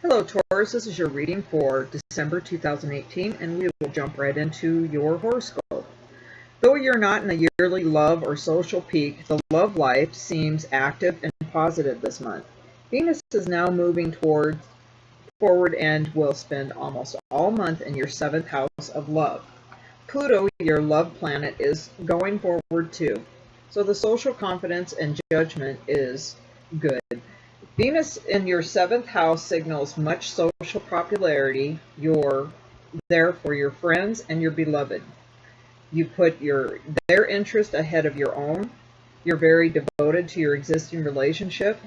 Hello Taurus, this is your reading for December 2018 and we will jump right into your horoscope. Though you're not in a yearly love or social peak, the love life seems active and positive this month. Venus is now moving forward and will spend almost all month in your 7th house of love. Pluto, your love planet, is going forward too. So the social confidence and judgment is good. Venus in your 7th house signals much social popularity. You're there for your friends and your beloved. You put their interest ahead of your own. You're very devoted to your existing relationship.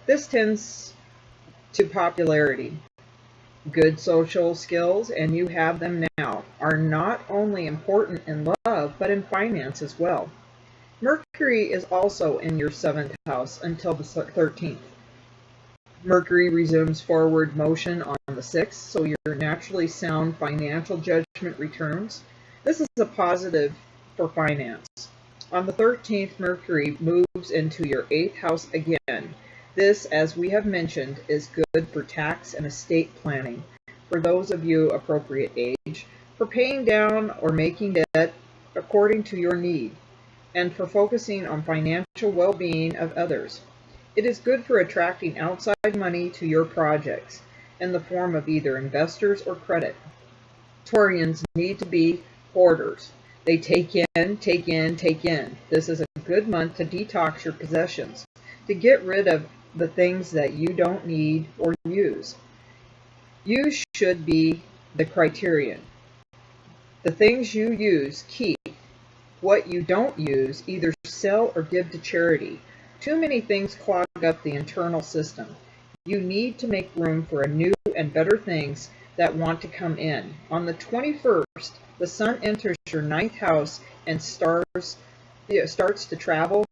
This tends to popularity. Good social skills, and you have them now, are not only important in love, but in finance as well. Mercury is also in your 7th house until the 13th. Mercury resumes forward motion on the 6th, so your naturally sound financial judgment returns. This is a positive for finance. On the 13th, Mercury moves into your 8th house again. This, as we have mentioned, is good for tax and estate planning, for those of you appropriate age, for paying down or making debt according to your need, and for focusing on financial well-being of others. It is good for attracting outside money to your projects in the form of either investors or credit. Taurians need to be hoarders. They take in, take in, take in. This is a good month to detox your possessions, to get rid of the things that you don't need or use. You should be the criterion. The things you use, keep. What you don't use, either sell or give to charity. Too many things clog up the internal system. You need to make room for a new and better things that want to come in. On the 21st, the sun enters your 9th house and starts to travel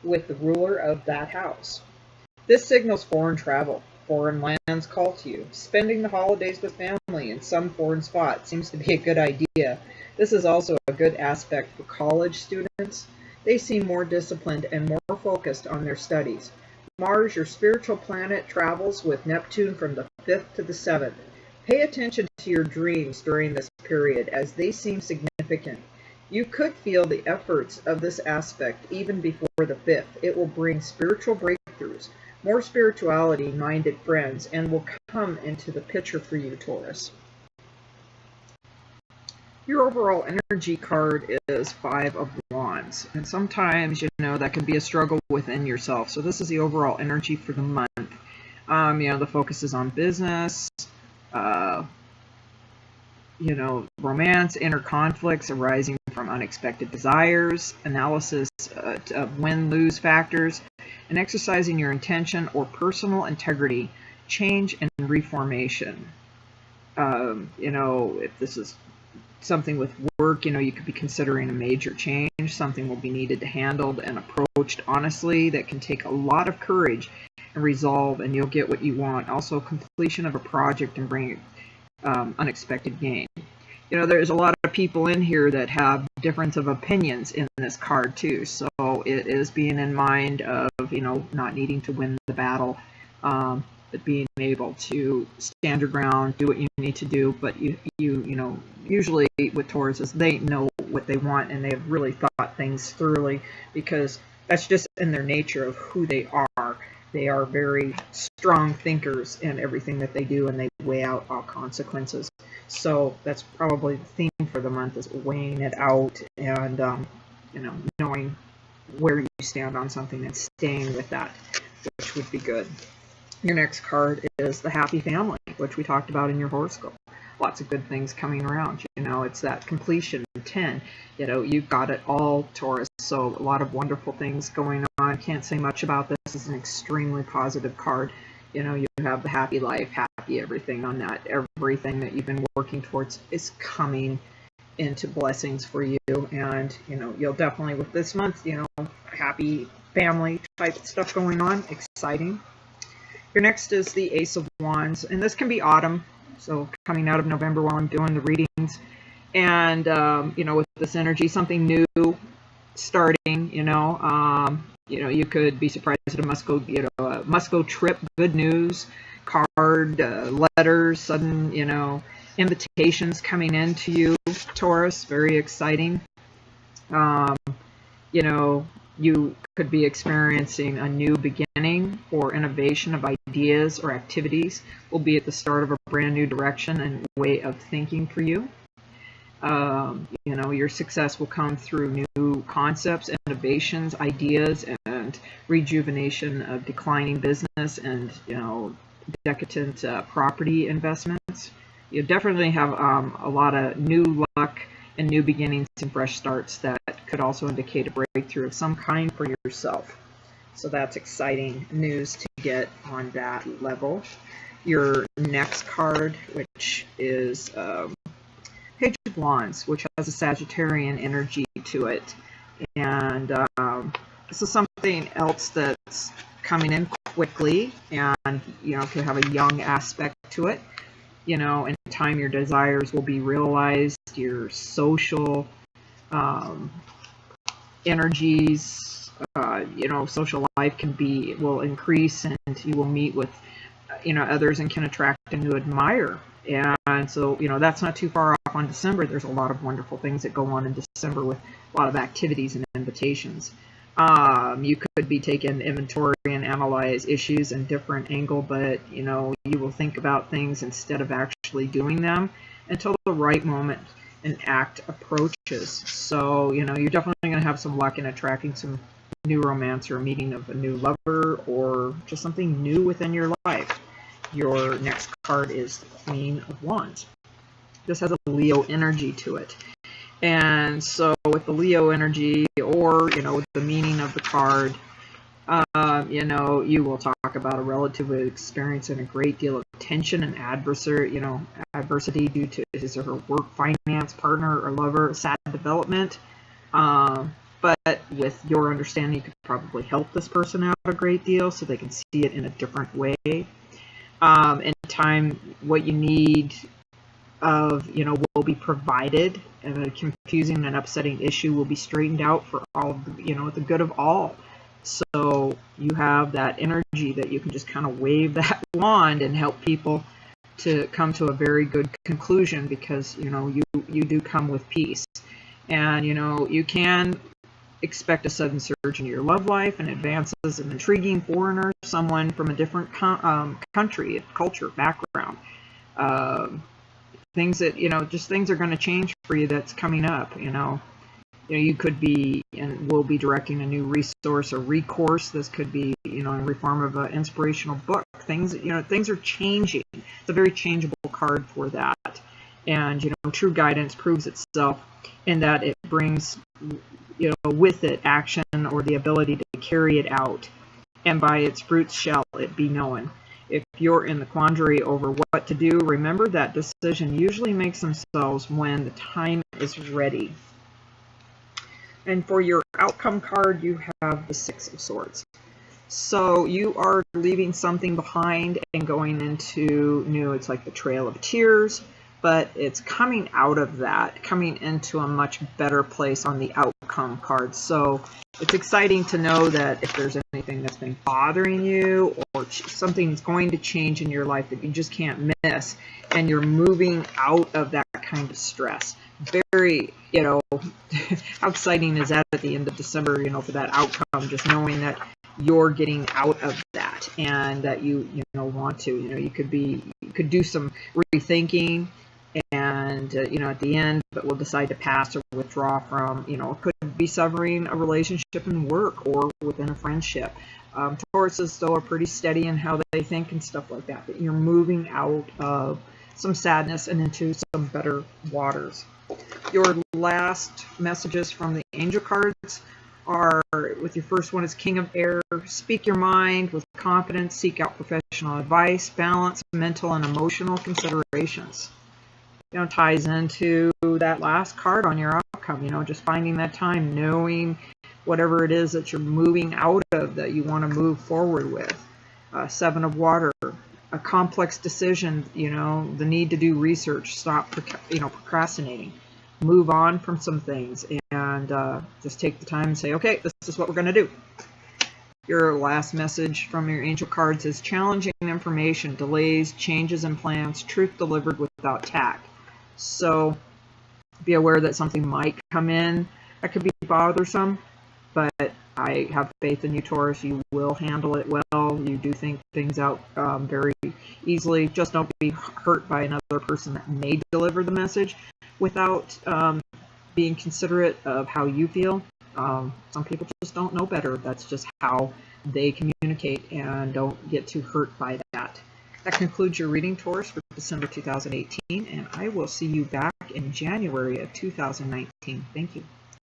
with the ruler of that house. This signals foreign travel. Foreign lands call to you. Spending the holidays with family in some foreign spot seems to be a good idea. This is also a good aspect for college students. They seem more disciplined and more focused on their studies. Mars, your spiritual planet, travels with Neptune from the 5th to the 7th. Pay attention to your dreams during this period as they seem significant. You could feel the efforts of this aspect even before the 5th. It will bring spiritual breakthroughs, more spirituality-minded friends, and will come into the picture for you, Taurus. Your overall energy card is 5 of Wands, and sometimes, that can be a struggle within yourself. So this is the overall energy for the month. The focus is on business, romance, inner conflicts arising from unexpected desires, analysis of win-lose factors, and exercising your intention or personal integrity, change and reformation. If this is something with work, you could be considering a major change. Something will be needed to handled and approached honestly. That can take a lot of courage and resolve, and you'll get what you want. Also, completion of a project and bring unexpected gain. There's a lot of people in here that have difference of opinions in this card too. So it is being in mind of, not needing to win the battle, but being able to stand your ground, do what you need to do. But usually with Tauruses, they know what they want and they've really thought things thoroughly, because that's just in their nature of who they are. They are very strong thinkers in everything that they do, and they weigh out all consequences. So that's probably the theme for the month, is weighing it out and knowing where you stand on something and staying with that, which would be good. Your next card is the Happy Family, which we talked about in your horoscope. Lots of good things coming around. It's that completion, 10. You've got it all, Taurus. So a lot of wonderful things going on. Can't say much about this. This is an extremely positive card. You have the happy life, happy everything on that. Everything that you've been working towards is coming into blessings for you. And, you'll definitely, with this month, happy family type stuff going on. Exciting. Your next is the Ace of Wands, and this can be autumn, so coming out of November while I'm doing the readings. And, with this energy, something new starting, you could be surprised at a must-go trip, good news, card, letters, sudden, invitations coming in to you, Taurus. Very exciting. You could be experiencing a new beginning or innovation of ideas or activities. Will be at the start of a brand new direction and way of thinking for you. Your success will come through new concepts, innovations, ideas, and rejuvenation of declining business and, decadent property investments. You definitely have a lot of new luck and new beginnings and fresh starts that could also indicate a breakthrough of some kind for yourself. So that's exciting news to get on that level. Your next card, which is Page of Wands, which has a Sagittarian energy to it. And this is something else that's coming in quickly and, could have a young aspect to it. In time your desires will be realized, your social energies, social life will increase, and you will meet with, others and can attract and to admire. And so, that's not too far off on December. There's a lot of wonderful things that go on in December with a lot of activities and invitations. You could be taking inventory and analyze issues in different angle, but, you will think about things instead of actually doing them until the right moment and act approaches. So, you're definitely going to have some luck in attracting some new romance or a meeting of a new lover or just something new within your life. Your next card is the Queen of Wands. This has a Leo energy to it. And so with the Leo energy, or, with the meaning of the card, you will talk about a relative experiencing a great deal of tension and adversity due to his or her work, finance, partner, or lover, sad development. But with your understanding, you could probably help this person out a great deal so they can see it in a different way. In time, what you need will be provided, and a confusing and upsetting issue will be straightened out for all of the good of all. So you have that energy that you can just kind of wave that wand and help people to come to a very good conclusion, because you do come with peace, and you can expect a sudden surge in your love life and advances an intriguing foreigner, someone from a different country, culture, background. Things that, just things are going to change for you that's coming up. You could be and will be directing a new resource or recourse. This could be, in the form of an inspirational book. Things are changing. It's a very changeable card for that. And, true guidance proves itself in that it brings, with it action or the ability to carry it out. And by its fruits shall it be known. If you're in the quandary over what to do, remember that decision usually makes themselves when the time is ready. And for your outcome card, you have the Six of Swords. So you are leaving something behind and going into new. It's like the Trail of Tears, but it's coming out of that, coming into a much better place on the outcome card. So it's exciting to know that if there's anything that's been bothering you or something's going to change in your life that you just can't miss, and you're moving out of that kind of stress. Very, how exciting is that at the end of December, for that outcome, just knowing that you're getting out of that and that you want to, you could do some rethinking and, at the end, but will decide to pass or withdraw from, could be severing a relationship in work or within a friendship. Tauruses, though, are pretty steady in how they think and stuff like that, but you're moving out of some sadness and into some better waters. Your last messages from the angel cards are, with your first one is King of Air. Speak your mind with confidence, seek out professional advice, balance mental and emotional considerations. Ties into that last card on your outcome, just finding that time, knowing whatever it is that you're moving out of that you want to move forward with. Seven of Water, a complex decision, the need to do research, stop, procrastinating, move on from some things, and just take the time and say, okay, this is what we're going to do. Your last message from your angel cards is challenging information, delays, changes in plans, truth delivered without tact. So be aware that something might come in that could be bothersome, but I have faith in you, Taurus. You will handle it well. You do think things out very easily. Just don't be hurt by another person that may deliver the message without being considerate of how you feel. Some people just don't know better. That's just how they communicate, and don't get too hurt by that. That concludes your reading, Taurus, for December 2018, and I will see you back in January of 2019. Thank you.